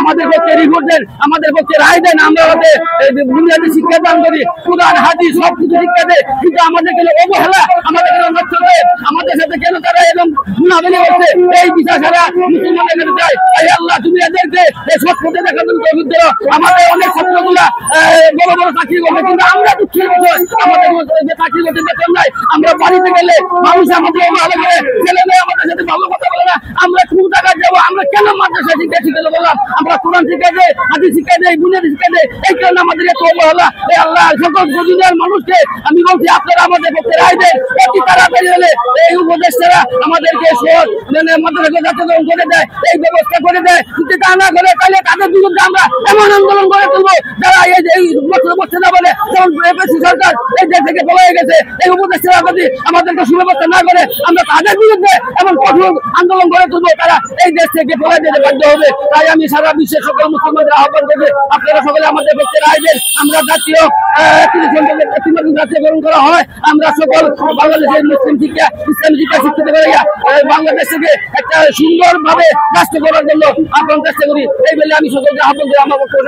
আমাদের পক্ষে রিপোর্ট দেন, আমাদের পক্ষে রায় দেন, আমরা বুনিয়াদী শিক্ষা দান করি, কোরআন হাদিস সব কিছু শিক্ষা দেয়, কিন্তু আমাদের কেন অবহেলা, আমাদের কেন নষ্ট করে, আমাদের সাথে কেন তারা এরকম গুণাবলী করছে, এই বিষয় ছাড়া মুসলমানের কাছে চাই। আল্লাহ তুমি এদেরকে এই সৎ পথে দেখার জন্য তৌফিক দাও। আমাদের অনেক ছাত্রগুলা বড় বড় চাকরি করবে, কিন্তু আমরা দুঃখের বিষয় আমাদের চাকরি করতে বেতন নাই। আমরা বাড়িতে গেলে মানুষ আমাদের ভালো করে, ছেলে মেয়ে আমাদের সাথে ভালো কথা বলে না, আমরা কোন জায়গায় যাবো, আমরা কেন মাদ্রাসা শিক্ষা শিখে বললাম, আমরা কোরআন শিক্ষা দেয়, হাদিস শিক্ষা দেয়, বুনিয়াদী শিক্ষা দেয়, এই কারণে আমাদের এত অবহেলা। এই আল্লাহ সকল দুনিয়ার মানুষকে আমি বলছি, আপনারা আমাদের পক্ষে রায় দেন, অতি তাড়াতাড়ি হলে এই উপদেষ্টারা আমাদেরকে মাদ্রাসা যাত্রাকরণ করে দেয়, এই ব্যবস্থা করে দেয়। যদি তা না করে তাহলে তাদের বিরুদ্ধে আমরা এমন আন্দোলন করে তুলবো যারা এই বছর বছর না বলে, যেমন সরকার এই দেশ থেকে চলে গেছে, এই উপদেষ্টারা যদি আমাদেরকে সুব্যবস্থা না করে আমরা তাদের বিরুদ্ধে এমন কঠোর আন্দোলন করে তুলবো, তারা এই দেশ থেকে পড়ে যেতে বাধ্য হবে। তাই আমি সারা বিশ্বের সকল মুসলমানদের আহ্বান করছি, আপনারা সকলে আমাদের পক্ষে রায় দেন। আমরা জাতীয় গ্রহণ করা হয়, আমরা সকল বাংলাদেশের মুসলিম শিক্ষা, ইসলামী শিক্ষা শিক্ষিত করে বাংলাদেশ থেকে একটা সুন্দর ভাবে রাষ্ট্র করার জন্য আহ্বান চেষ্টা করি। এই বলে আমি সকলকে আহ্বান করি আমার পক্ষে।